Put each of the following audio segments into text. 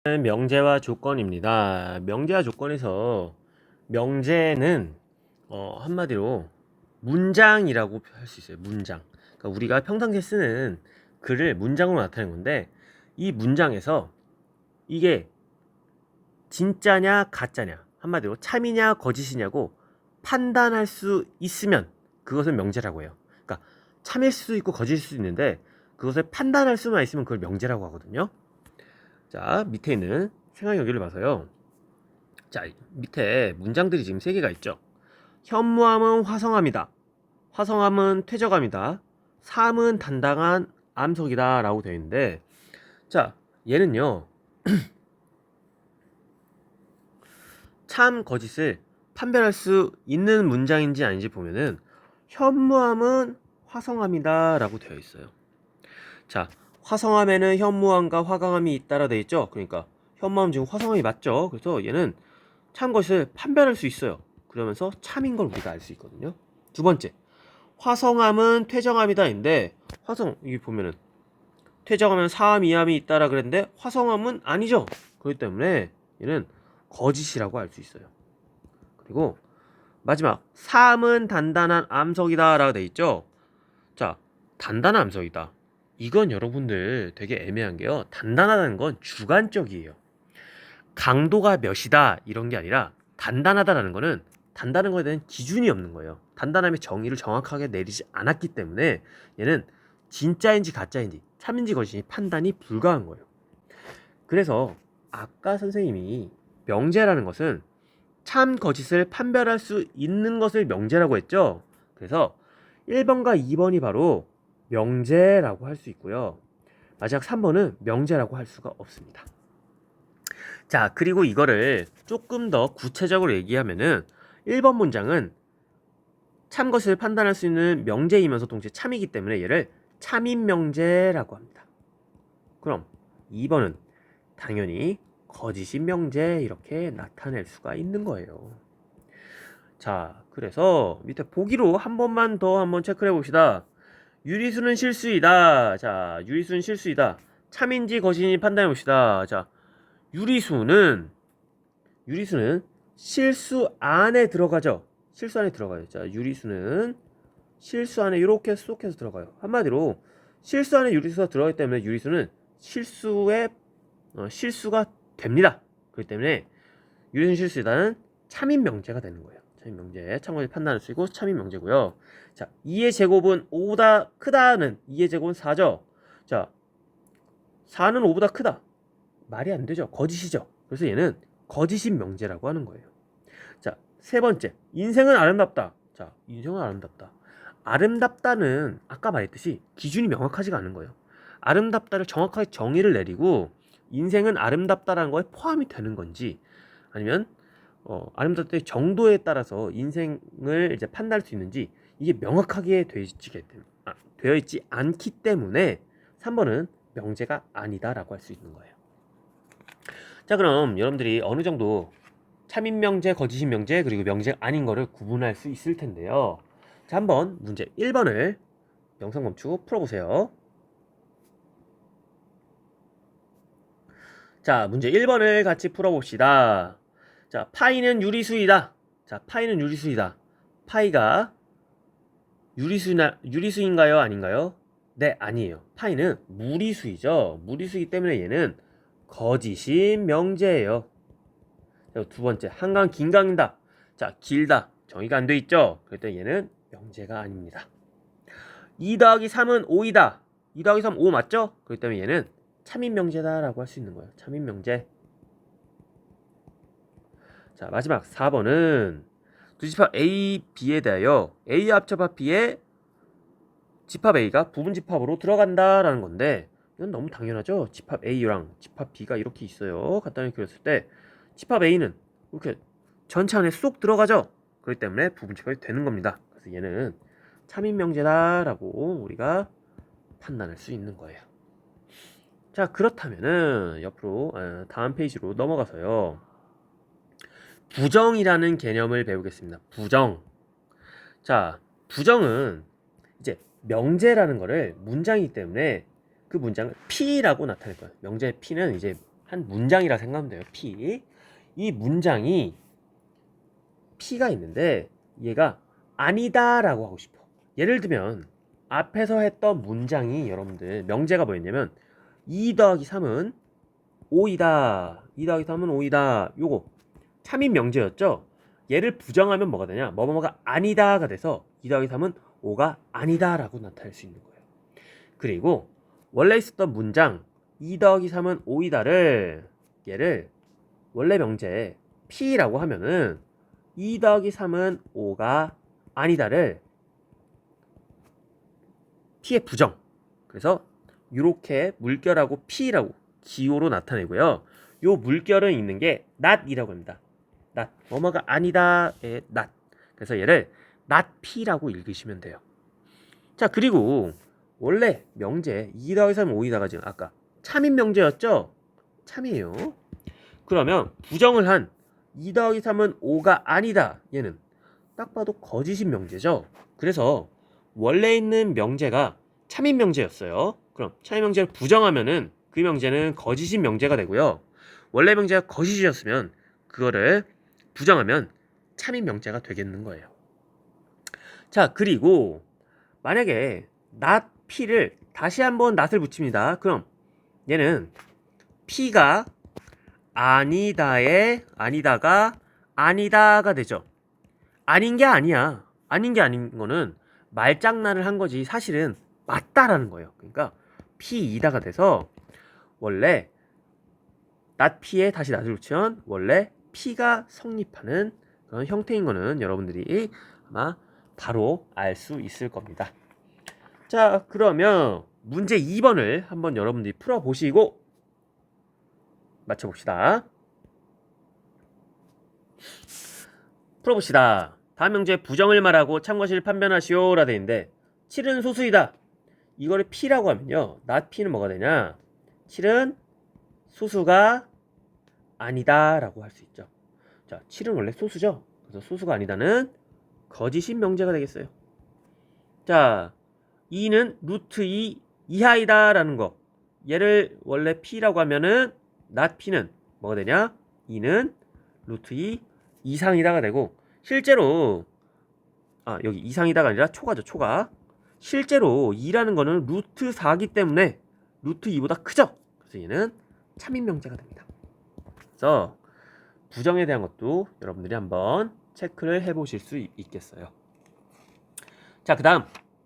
명제와 조건입니다. 명제와 조건에서 명제는 한마디로 문장이라고 할 수 있어요. 문장. 그러니까 우리가 평상시에 쓰는 글을 문장으로 나타내는 건데, 이 문장에서 이게 진짜냐 가짜냐, 한마디로 참이냐 거짓이냐고 판단할 수 있으면 그것을 명제라고 해요. 그러니까 참일 수도 있고 거짓일 수도 있는데, 그것을 판단할 수만 있으면 그걸 명제라고 하거든요. 자, 밑에 있는 생활 여기를 봐서요. 자, 밑에 문장들이 지금 3개가 있죠. 현무암은 화성암이다. 화성암은 퇴적암이다. 삼은 단단한 암석이다 라고 되어 있는데, 자, 얘는요, 참 거짓을 판별할 수 있는 문장인지 아닌지 보면은 현무암은 화성암이다 라고 되어 있어요. 자, 화성암에는 현무암과 화강암이 있다라 되어 있죠. 그러니까 현무암 지금 화성암이 맞죠. 그래서 얘는 참 것을 판별할 수 있어요. 그러면서 참인 걸 우리가 알 수 있거든요. 두 번째, 화성암은 퇴정암이다인데, 화성 여기 보면은 퇴정하면 사암 이암이 있다라 그랬는데 화성암은 아니죠. 그렇기 때문에 얘는 거짓이라고 알 수 있어요. 그리고 마지막, 사암은 단단한 암석이다 라고 돼 있죠. 자, 단단한 암석이다, 이건 여러분들 되게 애매한 게요, 단단하다는 건 주관적이에요. 강도가 몇이다 이런 게 아니라, 단단하다라는 거는 단단한 거에 대한 기준이 없는 거예요. 단단함의 정의를 정확하게 내리지 않았기 때문에 얘는 진짜인지 가짜인지 참인지 거짓인지 판단이 불가한 거예요. 그래서 아까 선생님이 명제라는 것은 참 거짓을 판별할 수 있는 것을 명제라고 했죠. 그래서 1번과 2번이 바로 명제라고 할 수 있고요. 마지막 3번은 명제라고 할 수가 없습니다. 자, 그리고 이거를 조금 더 구체적으로 얘기하면은 1번 문장은 참 것을 판단할 수 있는 명제이면서 동시에 참이기 때문에 얘를 참인 명제라고 합니다. 그럼 2번은 당연히 거짓인 명제 이렇게 나타낼 수가 있는 거예요. 자, 그래서 밑에 보기로 한 번만 더 한번 체크해 봅시다. 유리수는 실수이다. 자, 유리수는 실수이다. 참인지 거짓인지 판단해 봅시다. 자, 유리수는 실수 안에 들어가죠. 실수 안에 들어가요. 자, 유리수는 실수 안에 이렇게 쏙해서 들어가요. 한마디로 실수 안에 유리수가 들어가기 때문에 유리수는 실수가 됩니다. 그렇기 때문에 유리수는 실수이다는 참인 명제가 되는 거예요. 참인 명제, 참고의 판단을 쓰고 참인 명제고요. 자, 2의 제곱은 5보다 크다는 2의 제곱은 4죠. 자, 4는 5보다 크다. 말이 안 되죠. 거짓이죠. 그래서 얘는 거짓인 명제라고 하는 거예요. 자, 세 번째, 인생은 아름답다. 자, 인생은 아름답다. 아름답다는 아까 말했듯이 기준이 명확하지가 않은 거예요. 아름답다를 정확하게 정의를 내리고 인생은 아름답다라는 거에 포함이 되는 건지, 아니면 아름답다의 정도에 따라서 인생을 이제 판단할 수 있는지, 이게 명확하게 되어 있지 않기 때문에 3번은 명제가 아니다라고 할 수 있는 거예요. 자, 그럼 여러분들이 어느 정도 참인 명제, 거짓인 명제, 그리고 명제가 아닌 거를 구분할 수 있을 텐데요. 자, 한번 문제 1번을 영상 멈추고 풀어보세요. 자, 문제 1번을 같이 풀어봅시다. 자, 파이는 유리수이다. 자, 파이는 유리수이다. 파이가 유리수인가요? 아닌가요? 네, 아니에요. 파이는 무리수이죠. 무리수이기 때문에 얘는 거짓인 명제예요. 자, 두 번째, 한강 긴강이다. 자, 길다. 정의가 안 돼 있죠? 그랬더니 얘는 명제가 아닙니다. 2 더하기 3은 5이다. 2 더하기 3 5 맞죠? 그렇기 때문에 얘는 참인 명제다라고 할 수 있는 거예요. 참인 명제. 자, 마지막 4번은 두 집합 A, B에 대하여 A 합접합 B에 집합 A가 부분 집합으로 들어간다라는 건데, 이건 너무 당연하죠. 집합 A랑 집합 B가 이렇게 있어요. 간단히 그렸을 때 집합 A는 이렇게 전체 안에 쏙 들어가죠. 그렇기 때문에 부분 집합이 되는 겁니다. 그래서 얘는 참인 명제다라고 우리가 판단할 수 있는 거예요. 자, 그렇다면은 옆으로 다음 페이지로 넘어가서요, 부정이라는 개념을 배우겠습니다. 부정. 자, 부정은 이제 명제라는 거를 문장이기 때문에 그 문장을 P라고 나타낼 거예요. 명제의 P는 이제 한 문장이라 생각하면 돼요. P. 이 문장이 P가 있는데 얘가 아니다라고 하고 싶어. 예를 들면 앞에서 했던 문장이 여러분들 명제가 뭐였냐면 2 더하기 3은 5이다. 2 더하기 3은 5이다. 요거 참인 명제였죠. 얘를 부정하면 뭐가 되냐? 뭐뭐가 아니다가 돼서 2 더하기 3은 5가 아니다라고 나타낼 수 있는 거예요. 그리고 원래 있었던 문장 2 더하기 3은 5이다를 얘를 원래 명제 P라고 하면은 2 더하기 3은 5가 아니다를 P의 부정. 그래서 이렇게 물결하고 P라고 기호로 나타내고요. 요 물결은 있는 게 not이라고 합니다. not. 뭐뭐가 아니다의 not. 그래서 얘를 not P라고 읽으시면 돼요. 자, 그리고 원래 명제 2 더하기 3은 5이다가 지금 아까 참인 명제였죠? 참이에요. 그러면 부정을 한 2 더하기 3은 5가 아니다. 얘는 딱 봐도 거짓인 명제죠. 그래서 원래 있는 명제가 참인 명제였어요. 그럼 참인 명제를 부정하면은 그 명제는 거짓인 명제가 되고요. 원래 명제가 거짓이었으면 그거를 부정하면 참인 명제가 되겠는 거예요. 자, 그리고 만약에 not P를 다시 한번 not을 붙입니다. 그럼 얘는 P가 아니다의 아니다가 아니다가 되죠. 아닌 게 아니야. 아닌 게 아닌 거는 말장난을 한 거지 사실은 맞다라는 거예요. 그러니까 P2다가 돼서 원래 not P에 다시 not을 붙이면 원래 P가 성립하는 그런 형태인 거는 여러분들이 아마 바로 알 수 있을 겁니다. 자, 그러면 문제 2번을 한번 여러분들이 풀어보시고 맞춰봅시다. 풀어봅시다. 다음 명제 부정을 말하고 참것을 판별하시오 라 되는데 7은 소수이다. 이거를 P라고 하면요. not P는 뭐가 되냐? 7은 소수가 아니다 라고 할 수 있죠. 자, 7은 원래 소수죠. 그래서 소수가 아니다는 거짓인 명제가 되겠어요. 자, 2는 루트 2 이하이다 라는 거. 얘를 원래 P라고 하면은 not P는 뭐가 되냐? 2는 루트 2 이상이다가 되고 실제로 여기 이상이다가 아니라 초과죠. 초과. 실제로 2라는 거는 루트 4기 때문에 루트 2보다 크죠. 그래서 얘는 참인 명제가 됩니다. 그래서 부정에 대한 것도 여러분들이 한번 체크를 해보실 수 있겠어요. 자, 그 다음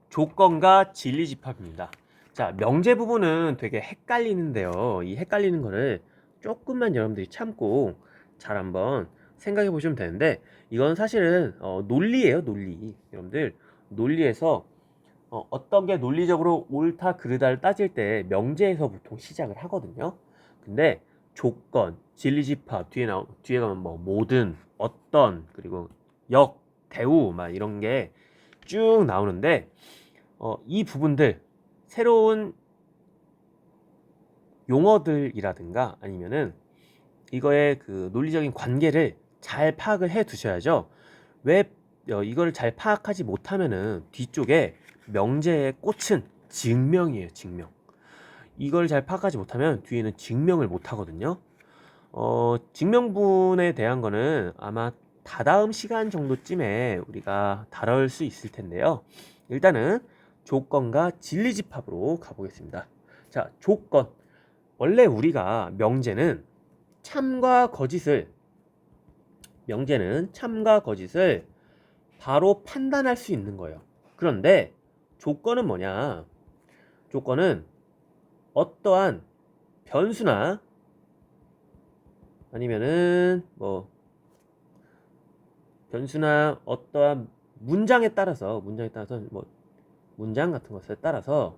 조건과 진리집합입니다. 자, 명제 부분은 되게 헷갈리는데요. 이 헷갈리는 거를 조금만 여러분들이 참고 잘 한번 생각해 보시면 되는데 이건 사실은 논리예요. 논리. 여러분들 논리에서 어떤 게 논리적으로 옳다 그르다를 따질 때 명제에서 보통 시작을 하거든요. 근데 조건, 진리집합 뒤에 가면 뭐 모든, 어떤, 그리고 역, 대우 막 이런 게 쭉 나오는데 이 부분들 새로운 용어들이라든가 아니면은 이거의 그 논리적인 관계를 잘 파악을 해 두셔야죠. 왜 이거를 잘 파악하지 못하면은 뒤쪽에 명제의 꽃은 증명이에요. 증명. 이걸 잘 파악하지 못하면 뒤에는 증명을 못 하거든요. 증명분에 대한 거는 아마 다다음 시간 정도쯤에 우리가 다룰 수 있을 텐데요. 일단은 조건과 진리집합으로 가보겠습니다. 자, 조건. 원래 우리가 명제는 참과 거짓을 바로 판단할 수 있는 거예요. 그런데 조건은 뭐냐? 조건은 어떠한 변수나 아니면은 뭐 변수나 어떠한 문장에 따라서 뭐 문장 같은 것에 따라서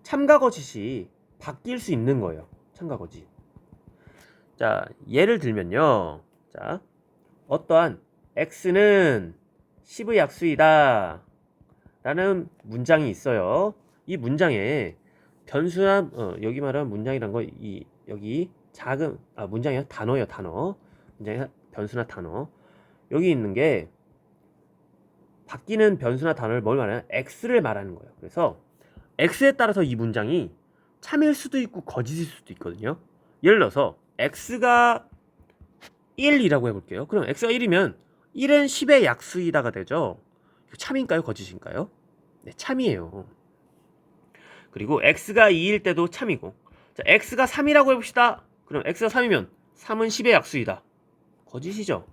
참과 거짓이 바뀔 수 있는 거예요. 참과 거짓. 자, 예를 들면요. 자, 어떠한 x는 10의 약수이다 라는 문장이 있어요. 이 문장에 변수나 여기 말하는 문장이란 거 여기 작은 문장이요. 단어예요. 단어. 문장이 변수나 단어. 여기 있는 게 바뀌는 변수나 단어를 뭘 말하냐? x를 말하는 거예요. 그래서 x에 따라서 이 문장이 참일 수도 있고 거짓일 수도 있거든요. 예를 들어서 x가 1이라고 해볼게요. 그럼 x가 1이면 1은 10의 약수이다가 되죠. 이거 참인가요? 거짓인가요? 네, 참이에요. 그리고 x가 2일 때도 참이고, 자, x가 3이라고 해봅시다. 그럼 x가 3이면 3은 10의 약수이다. 거짓이죠.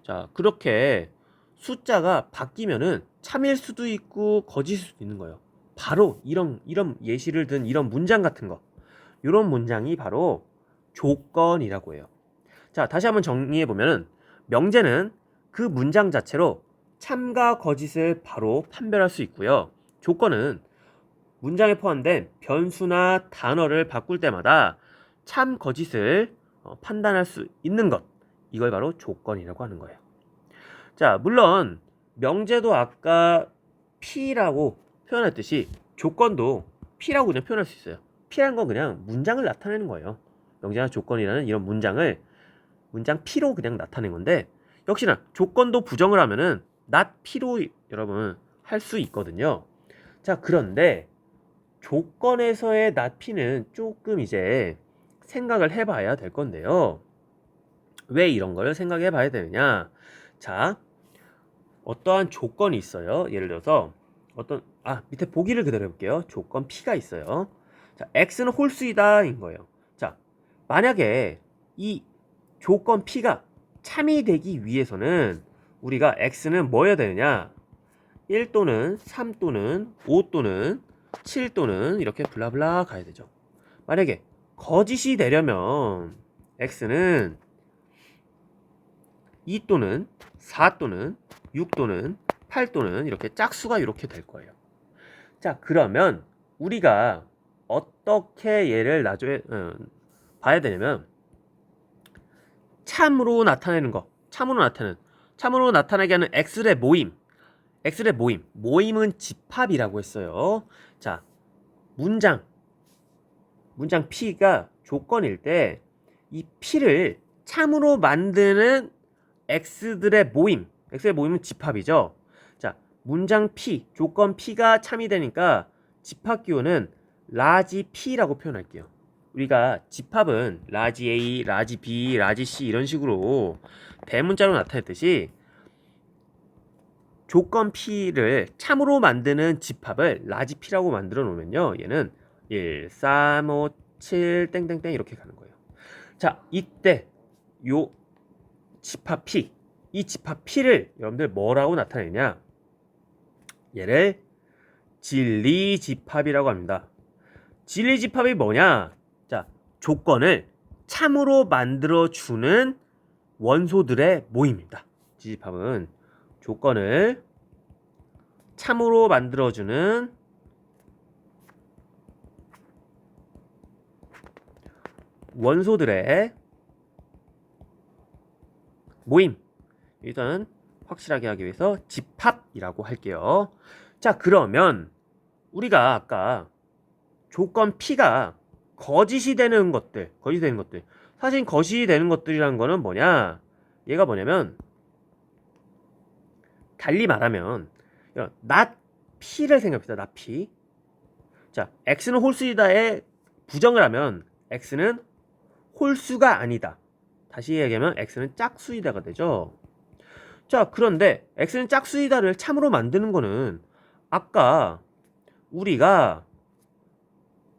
자, 그렇게 숫자가 바뀌면은 참일 수도 있고 거짓일 수도 있는 거예요. 바로 이런 예시를 든 이런 문장 같은 거, 이런 문장이 바로 조건이라고 해요. 자, 다시 한번 정리해 보면은 명제는 그 문장 자체로 참과 거짓을 바로 판별할 수 있고요. 조건은 문장에 포함된 변수나 단어를 바꿀 때마다 참, 거짓을 판단할 수 있는 것, 이걸 바로 조건이라고 하는 거예요. 자, 물론 명제도 아까 P라고 표현했듯이 조건도 P라고 그냥 표현할 수 있어요. P라는 건 그냥 문장을 나타내는 거예요. 명제나 조건이라는 이런 문장 P로 그냥 나타낸 건데, 역시나 조건도 부정을 하면은 not P로 여러분 할 수 있거든요. 자, 그런데 조건에서의 not P는 조금 이제 생각을 해봐야 될 건데요. 왜 이런 걸 생각해 봐야 되느냐? 자, 어떠한 조건이 있어요. 예를 들어서 밑에 보기를 그대로 해볼게요. 조건 P가 있어요. 자, X는 홀수이다 인 거예요. 자, 만약에 이 조건 P가 참이 되기 위해서는 우리가 X는 뭐여야 되느냐? 1 또는 3 또는 5 또는 7 또는 이렇게 블라블라 가야 되죠. 만약에 거짓이 되려면 X는 2 또는 4 또는 6 또는 8 또는 이렇게 짝수가 이렇게 될 거예요. 자, 그러면 우리가 어떻게 얘를 봐야 되냐면 참으로 나타내는 거, 참으로 나타나게 하는 x의 모임은 집합이라고 했어요. 자, 문장 P가 조건일 때 이 P를 참으로 만드는 x의 모임은 집합이죠. 자, 문장 P, 조건 P가 참이 되니까 집합 기호는 라지 P라고 표현할게요. 우리가 집합은 라지 A, 라지 B, 라지 C 이런 식으로 대문자로 나타냈듯이 조건 P를 참으로 만드는 집합을 라지 P라고 만들어 놓으면요, 얘는 1, 3, 5, 7 땡땡땡 이렇게 가는 거예요. 자, 이때 요 집합 P, 이 집합 P를 여러분들 뭐라고 나타내냐? 얘를 진리집합이라고 합니다. 진리집합이 뭐냐? 자, 조건을 참으로 만들어주는 원소들의 모임입니다. 진리집합은 조건을 참으로 만들어주는 원소들의 모임. 일단 확실하게 하기 위해서 집합이라고 할게요. 자, 그러면 우리가 아까 조건 P가 거짓이 되는 것들, 사실 거짓이 되는 것들이라는 거는 뭐냐? 얘가 뭐냐면 달리 말하면 not P를 생각합시다. not P. 자, X는 홀수이다에 부정을 하면 X는 홀수가 아니다. 다시 얘기하면 X는 짝수이다가 되죠. 자, 그런데 X는 짝수이다를 참으로 만드는 거는 아까 우리가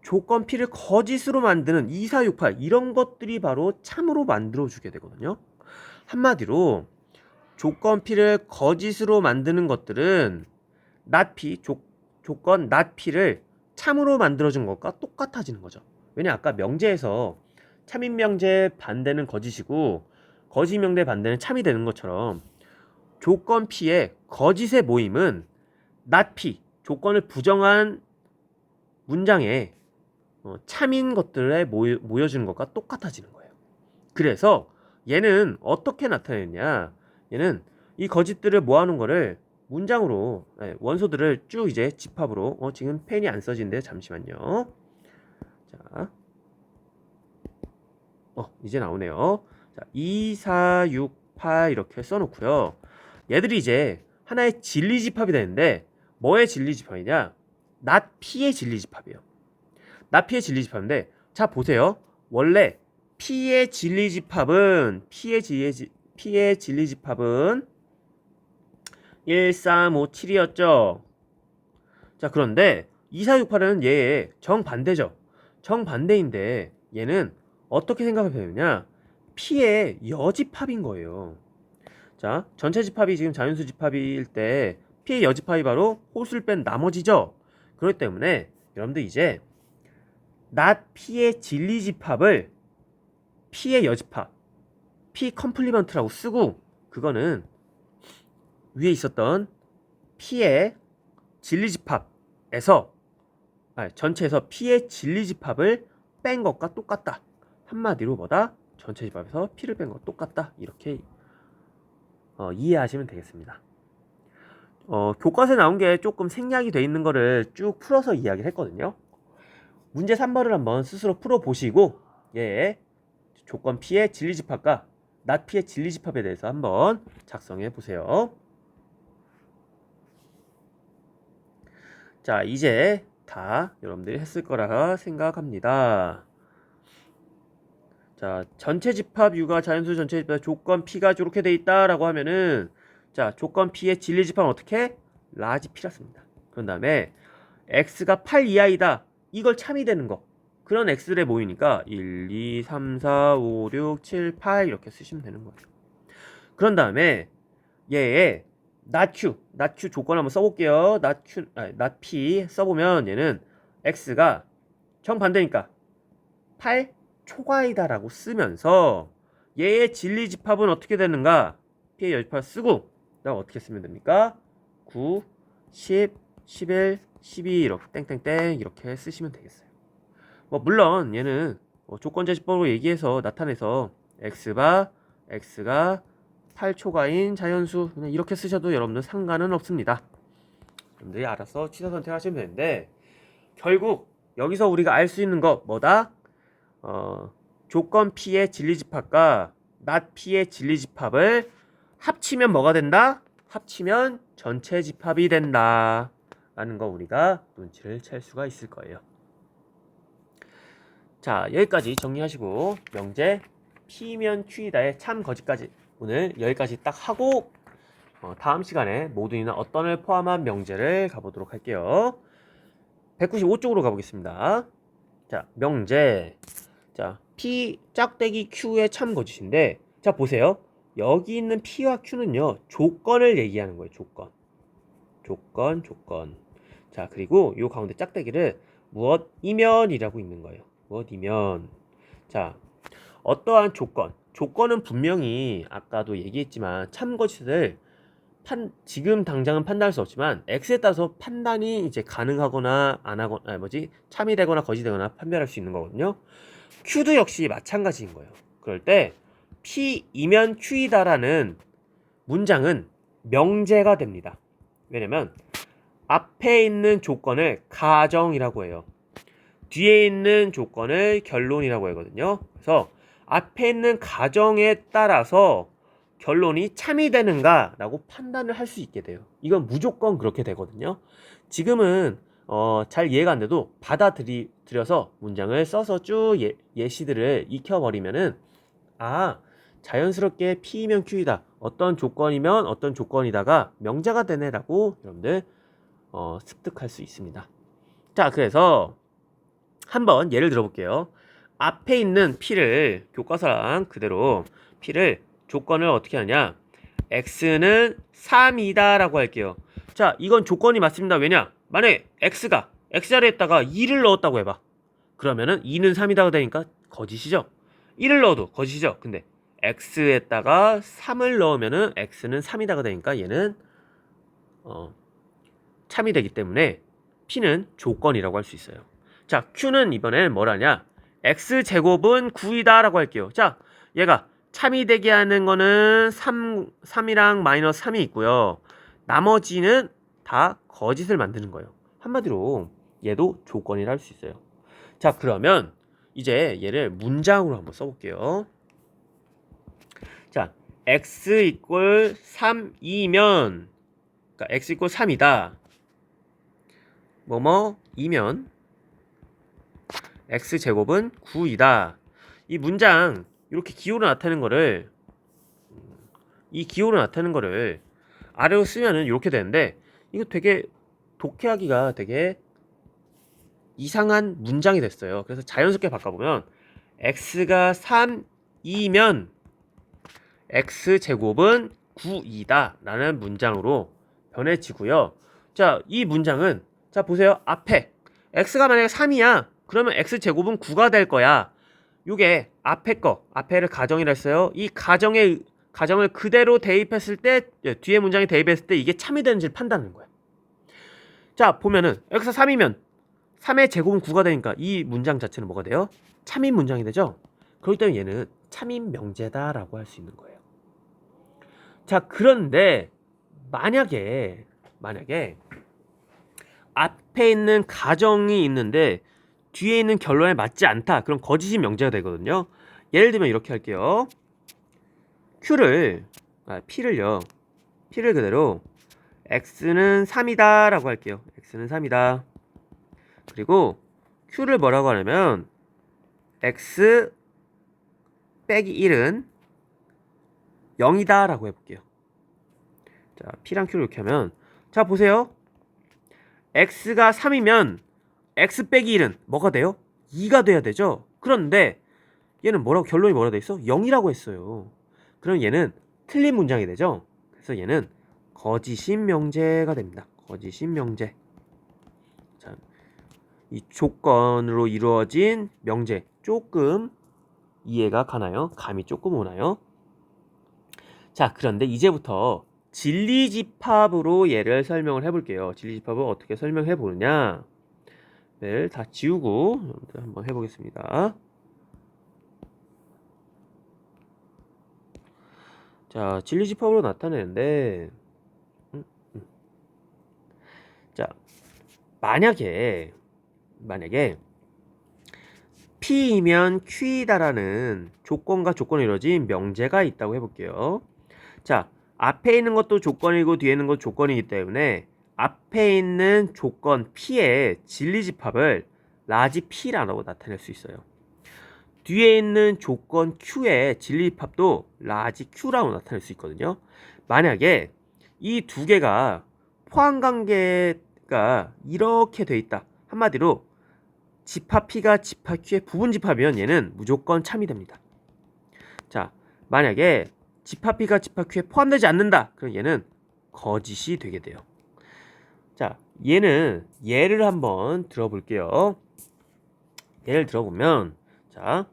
조건 P를 거짓으로 만드는 2, 4, 6, 8 이런 것들이 바로 참으로 만들어주게 되거든요. 한마디로 조건 P를 거짓으로 만드는 것들은 not P, 조건 not P를 참으로 만들어준 것과 똑같아지는 거죠. 왜냐, 아까 명제에서 참인 명제 반대는 거짓이고 거짓 명제 반대는 참이 되는 것처럼 조건 P의 거짓의 모임은 not P, 조건을 부정한 문장에 참인 것들에 모여주는 것과 똑같아지는 거예요. 그래서 얘는 어떻게 나타내느냐? 얘는 이 거짓들을 모아놓은 거를 문장으로, 원소들을 쭉 이제 집합으로, 지금 펜이 안 써진대요. 잠시만요. 자, 이제 나오네요. 자, 2, 4, 6, 8 이렇게 써놓고요. 얘들이 이제 하나의 진리집합이 되는데 뭐의 진리집합이냐? not P의 진리집합이에요. not P의 진리집합인데, 자, 보세요. 원래 P의 진리집합은 1357이었죠. 자, 그런데 2468은 얘의 정반대죠. 정반대인데 얘는 어떻게 생각하면 되느냐? P의 여집합인 거예요. 자, 전체 집합이 지금 자연수 집합일 때 P의 여집합이 바로 홀수를 뺀 나머지죠. 그렇기 때문에 여러분들 이제 not P의 진리집합을 P의 여집합, P 컴플리먼트라고 쓰고, 그거는 위에 있었던 P의 진리집합에서 전체에서 P의 진리집합을 뺀 것과 똑같다. 한마디로 뭐다? 전체 집합에서 P를 뺀 것 똑같다. 이렇게 이해하시면 되겠습니다. 교과서에 나온 게 조금 생략이 돼 있는 거를 쭉 풀어서 이야기를 했거든요. 문제 3번을 한번 스스로 풀어보시고 조건 P의 진리집합과 not P의 진리집합에 대해서 한번 작성해 보세요. 자, 이제 다 여러분들이 했을 거라 생각합니다. 자, 전체 집합 U가 자연수 전체 집합 조건 P가 이렇게 돼 있다라고 하면은, 자, 조건 P의 진리 집합은 어떻게? 라지 P라 씁니다. 그런 다음에 X가 8 이하이다. 이걸 참이 되는 거. 그런 X들의 모이니까 1, 2, 3, 4, 5, 6, 7, 8 이렇게 쓰시면 되는 거예요. 그런 다음에 얘의 not Q 조건 한번 써볼게요. not P 써보면 얘는 X가 정반대니까 8 초과이다라고 쓰면서 얘의 진리 집합은 어떻게 되는가? P의 여집합 쓰고 그다음 어떻게 쓰면 됩니까? 9, 10, 11, 12 이렇게 땡땡땡 이렇게 쓰시면 되겠어요. 물론 얘는 조건제시법으로 얘기해서 나타내서 X가 8초가인 자연수 그냥 이렇게 쓰셔도 여러분들 상관은 없습니다. 여러분들이 알아서 취사 선택하시면 되는데, 결국 여기서 우리가 알 수 있는 거 뭐다? 조건 P의 진리집합과 not P의 진리집합을 합치면 뭐가 된다? 합치면 전체 집합이 된다 라는 거 우리가 눈치를 챌 수가 있을 거예요. 자, 여기까지 정리하시고 명제 P면 Q이다의 참 거짓까지 오늘 여기까지 딱 하고 다음 시간에 모든이나 어떤을 포함한 명제를 가보도록 할게요. 195쪽으로 가보겠습니다. 자, 명제. 자, P 짝대기 Q의 참 거짓인데, 자, 보세요. 여기 있는 P와 Q는요, 조건을 얘기하는 거예요. 조건. 자, 그리고 요 가운데 짝대기를 무엇이면이라고 있는 거예요. 무엇이면. 자, 어떠한 조건은 분명히 아까도 얘기했지만 참 거짓을 지금 당장은 판단할 수 없지만 X에 따라서 판단이 이제 가능하거나 안 하거나 참이 되거나 거짓이 되거나 판별할 수 있는 거거든요. Q도 역시 마찬가지인 거예요. 그럴 때 P이면 Q이다라는 문장은 명제가 됩니다. 왜냐면 앞에 있는 조건을 가정이라고 해요. 뒤에 있는 조건을 결론이라고 하거든요. 그래서 앞에 있는 가정에 따라서 결론이 참이 되는가 라고 판단을 할 수 있게 돼요. 이건 무조건 그렇게 되거든요. 지금은 잘 이해가 안 돼도 받아들여서 문장을 써서 쭉 예시들을 익혀버리면은 자연스럽게 P이면 Q이다. 어떤 조건이면 어떤 조건이다가 명제가 되네 라고 여러분들 습득할 수 있습니다. 자, 그래서 한번 예를 들어볼게요. 앞에 있는 P를 교과서랑 그대로 P를 조건을 어떻게 하냐? X는 3이다 라고 할게요. 자, 이건 조건이 맞습니다. 왜냐? 만약에 X자리에다가 2를 넣었다고 해봐. 그러면은 2는 3이다가 되니까 거짓이죠. 1을 넣어도 거짓이죠. 근데 X에다가 3을 넣으면은 X는 3이다가 되니까 얘는 참이 되기 때문에 P는 조건이라고 할 수 있어요. 자, Q는 이번엔 뭐라냐? X제곱은 9이다 라고 할게요. 자, 얘가 참이 되게 하는 거는 3이랑 마이너스 3이 있고요. 나머지는 다 거짓을 만드는 거예요. 한마디로 얘도 조건이라 할 수 있어요. 자, 그러면 이제 얘를 문장으로 한번 써볼게요. 자, x 이꼴 3이면, 그러니까 x 이꼴 3이다. 뭐뭐이면 x제곱은 9이다. 이 문장 이렇게 기호로 나타내는 거를 이 기호로 나타내는 거를 아래로 쓰면은 이렇게 되는데 이거 되게 독해하기가 되게 이상한 문장이 됐어요. 그래서 자연스럽게 바꿔보면 x가 3이면 x제곱은 9이다 라는 문장으로 변해지고요. 자, 이 문장은 자 보세요. 앞에 x가 만약에 3이야 그러면 x제곱은 9가 될 거야. 요게 앞에를 가정이라 했어요. 이 가정을 그대로 대입했을 때 뒤에 문장에 대입했을 때 이게 참이 되는지를 판단하는 거야. 자 보면은 x가 3이면 3의 제곱은 9가 되니까 이 문장 자체는 뭐가 돼요? 참인 문장이 되죠? 그렇기 때문에 얘는 참인 명제다라고 할 수 있는 거예요. 자, 그런데 만약에 앞에 있는 가정이 있는데 뒤에 있는 결론에 맞지 않다. 그럼 거짓인 명제가 되거든요. 예를 들면 이렇게 할게요. P를 그대로 x는 3이다 라고 할게요. x는 3이다. 그리고 Q를 뭐라고 하냐면 x 빼기 1은 0이다 라고 해볼게요. 자, P랑 Q를 이렇게 하면 자 보세요. x가 3이면 x 빼기 1은 뭐가 돼요? 2가 돼야 되죠. 그런데 얘는 결론이 뭐라고 돼 있어? 0이라고 했어요. 그럼 얘는 틀린 문장이 되죠. 그래서 얘는 거짓인 명제가 됩니다. 거짓인 명제. 자, 이 조건으로 이루어진 명제 조금 이해가 가나요? 감이 조금 오나요? 자, 그런데 이제부터 진리집합으로 얘를 설명을 해볼게요. 진리집합을 어떻게 설명해 보느냐를 다 지우고 한번 해보겠습니다. 자, 진리집합으로 나타내는데 자, 만약에 P이면 Q이다라는 조건과 조건이 이루어진 명제가 있다고 해볼게요. 자, 앞에 있는 것도 조건이고 뒤에 있는 것도 조건이기 때문에 앞에 있는 조건 P의 진리집합을 라지 P라고 나타낼 수 있어요. 뒤에 있는 조건 Q의 진리집합도 라지 Q라고 나타낼 수 있거든요. 만약에 이 두 개가 포함관계가 이렇게 돼 있다. 한마디로 집합 P가 집합 Q의 부분집합이면 얘는 무조건 참이 됩니다. 자, 만약에 집합 P가 집합 Q에 포함되지 않는다. 그럼 얘는 거짓이 되게 돼요. 자, 예를 한번 들어볼게요. 예를 들어보면 자,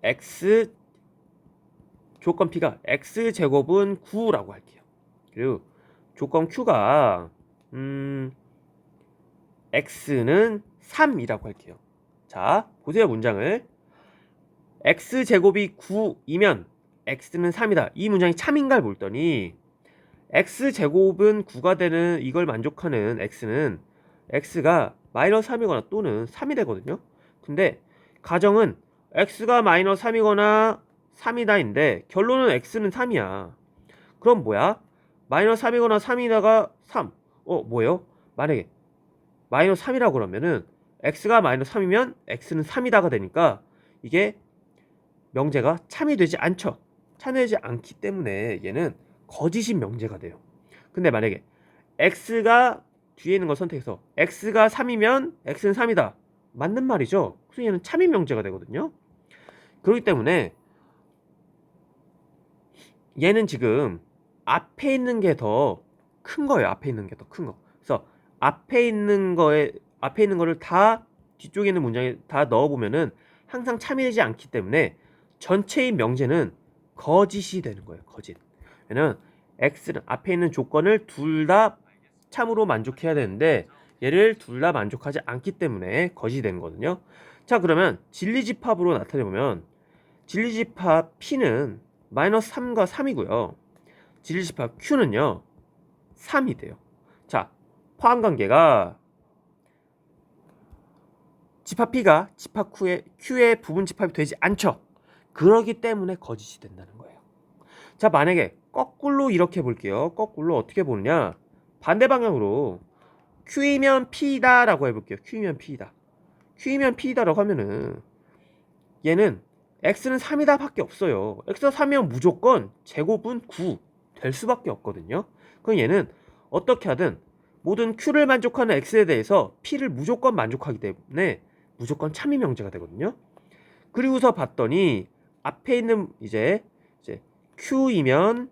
x 조건 P가 x제곱은 9라고 할게요. 그리고 조건 Q가 x는 3이라고 할게요. 자, 보세요 문장을. x제곱이 9이면 x는 3이다. 이 문장이 참인가를 볼더니 x제곱은 9가 되는 이걸 만족하는 x는 x가 마이너스 3이거나 또는 3이 되거든요. 근데 가정은 x가 마이너스 3이거나 3이다인데 결론은 x는 3이야. 그럼 뭐야? 마이너스 3이거나 3이다가 3. 뭐예요? 만약에 마이너스 3이라고 그러면은 x가 마이너스 3이면 x는 3이다가 되니까 이게 명제가 참이되지 않죠. 참여되지 않기 때문에 얘는 거짓인 명제가 돼요. 근데 만약에 x가 뒤에 있는 걸 선택해서 x가 3이면 x는 3이다. 맞는 말이죠. 그래서 얘는 참인 명제가 되거든요. 그렇기 때문에 얘는 지금 앞에 있는 게 더 큰 거예요. 앞에 있는 게 더 큰 거. 그래서 앞에 있는 거를 다 뒤쪽에 있는 문장에 다 넣어보면은 항상 참여되지 않기 때문에 전체의 명제는 거짓이 되는 거예요. 거짓. 왜냐면 x는 앞에 있는 조건을 둘 다 참으로 만족해야 되는데 얘를 둘 다 만족하지 않기 때문에 거짓이 되는 거거든요. 자, 그러면 진리집합으로 나타내보면 진리집합 P는 마이너스 3과 3이고요. 진리집합 Q는요 3이 돼요. 자, 포함관계가 집합 P가 집합 Q의 부분집합이 되지 않죠. 그러기 때문에 거짓이 된다는 거예요. 자, 만약에 거꾸로 이렇게 볼게요. 거꾸로 어떻게 보느냐, 반대 방향으로 Q이면 P다 라고 해볼게요. Q이면 P이다. Q이면 P다라고 하면은 얘는 x는 3이다 밖에 없어요. x가 3이면 무조건 제곱은 9 될 수밖에 없거든요. 그럼 얘는 어떻게 하든 모든 q를 만족하는 x에 대해서 p를 무조건 만족하기 때문에 무조건 참이 명제가 되거든요. 그리고서 봤더니 앞에 있는 이제 q이면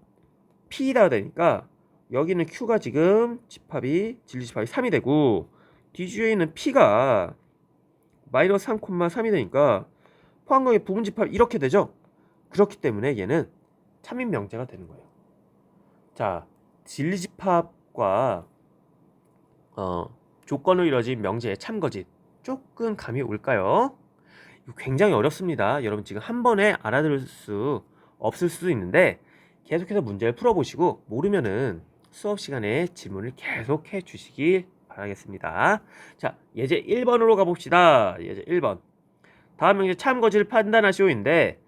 p다 되니까 여기는 q가 지금 진리집합이 3이 되고 뒤주에 있는 p가 마이너스 3,3이 되니까 포함관계 부분집합 이렇게 되죠. 그렇기 때문에 얘는 참인 명제가 되는 거예요. 자, 진리집합과 조건으로 이루어진 명제의 참거짓 조금 감이 올까요? 이거 굉장히 어렵습니다. 여러분 지금 한 번에 알아들을 수 없을 수도 있는데 계속해서 문제를 풀어보시고 모르면은 수업 시간에 질문을 계속해 주시길 바라겠습니다. 자, 예제 1번으로 가봅시다. 예제 1번. 다음 명제 참거짓을 판단하시오인데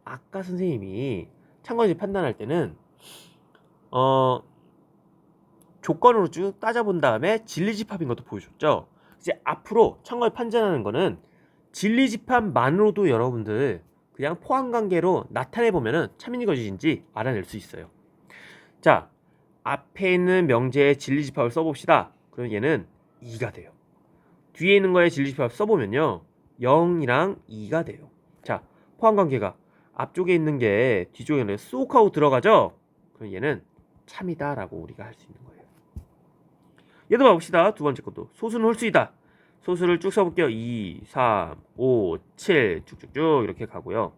아까 선생님이 참거짓 판단할 때는 조건으로 쭉 따져본 다음에 진리집합인 것도 보여줬죠. 이제 앞으로 참거짓 판단하는 거는 진리집합만으로도 여러분들 그냥 포함관계로 나타내보면은 참인거짓인지 알아낼 수 있어요. 자, 앞에 있는 명제의 진리집합을 써봅시다. 그럼 얘는 2가 돼요. 뒤에 있는 거에 진리집합 써보면요 0이랑 2가 돼요. 자, 포함관계가 앞쪽에 있는 게 뒤쪽에는 쏙 하고 들어가죠. 그럼 얘는 참이다 라고 우리가 할 수 있는 거예요. 얘도 봐봅시다. 두 번째 것도 소수는 홀수이다. 소수를 쭉 써볼게요. 2, 3, 5, 7 쭉쭉쭉 이렇게 가고요.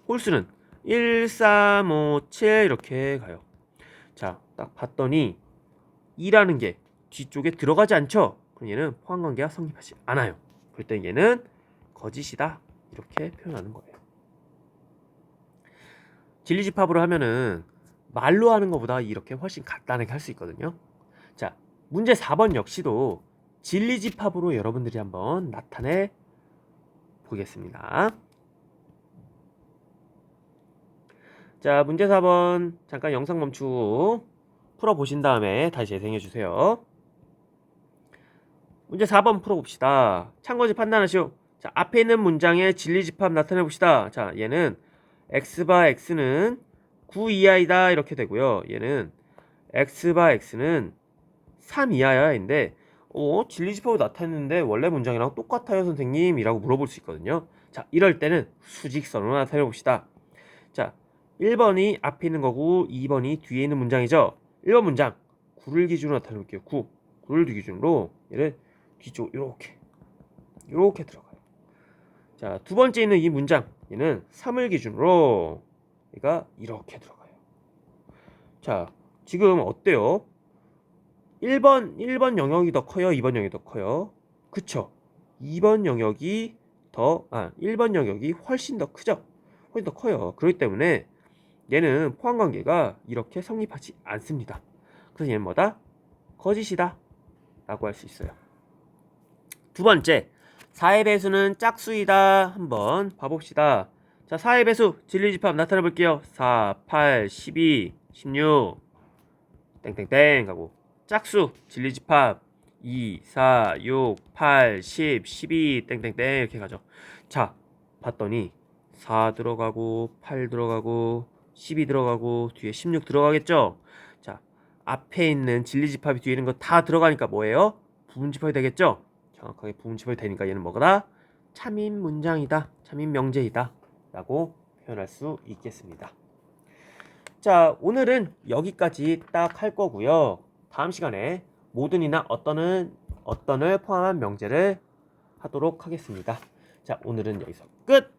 홀수는 1, 3, 5, 7 이렇게 가요. 자, 딱 봤더니 2라는 게 뒤쪽에 들어가지 않죠? 그럼 얘는 포함관계가 성립하지 않아요. 그럴 때 얘는 거짓이다 이렇게 표현하는 거예요. 진리집합으로 하면은 말로 하는 것보다 이렇게 훨씬 간단하게 할 수 있거든요. 자, 문제 4번 역시도 진리집합으로 여러분들이 한번 나타내 보겠습니다. 자, 문제 4번 잠깐 영상 멈추고 풀어보신 다음에 다시 재생해 주세요. 문제 4번 풀어봅시다. 참고지 판단하시오. 자, 앞에 있는 문장의 진리집합 나타내봅시다. 자, 얘는 x바 x는 9 이하이다 이렇게 되고요. 얘는 x바 x는 3 이하야인데 진리집합으로 나타냈는데 원래 문장이랑 똑같아요 선생님 이라고 물어볼 수 있거든요. 자, 이럴 때는 수직선으로 나타내봅시다. 자, 1번이 앞에 있는 거고 2번이 뒤에 있는 문장이죠. 1번 문장 9를 기준으로 나타내볼게요. 9를 기준으로 얘를 뒤쪽 이렇게 들어가요. 자, 두 번째 있는 이 문장 얘는 3을 기준으로 얘가 이렇게 들어가요. 자, 지금 어때요? 1번 영역이 더 커요? 2번 영역이 더 커요? 그쵸? 1번 영역이 훨씬 더 크죠? 훨씬 더 커요. 그렇기 때문에 얘는 포함관계가 이렇게 성립하지 않습니다. 그래서 얘는 뭐다? 거짓이다 라고 할 수 있어요. 두 번째, 4의 배수는 짝수이다. 한번 봐봅시다. 자, 4의 배수 진리집합 나타내 볼게요. 4, 8, 12, 16 땡땡땡 하고 짝수 진리집합 2, 4, 6, 8, 10, 12 땡땡땡 이렇게 가죠. 자, 봤더니 4 들어가고 8 들어가고 12 들어가고 뒤에 16 들어가겠죠. 자, 앞에 있는 진리집합이 뒤에 있는 거 다 들어가니까 뭐예요? 부분집합이 되겠죠. 정확하게 부분집합이 되니까 얘는 뭐다? 참인 문장이다. 참인 명제이다 라고 표현할 수 있겠습니다. 자, 오늘은 여기까지 딱 할 거고요. 다음 시간에 모든이나 어떤을 포함한 명제를 하도록 하겠습니다. 자, 오늘은 여기서 끝!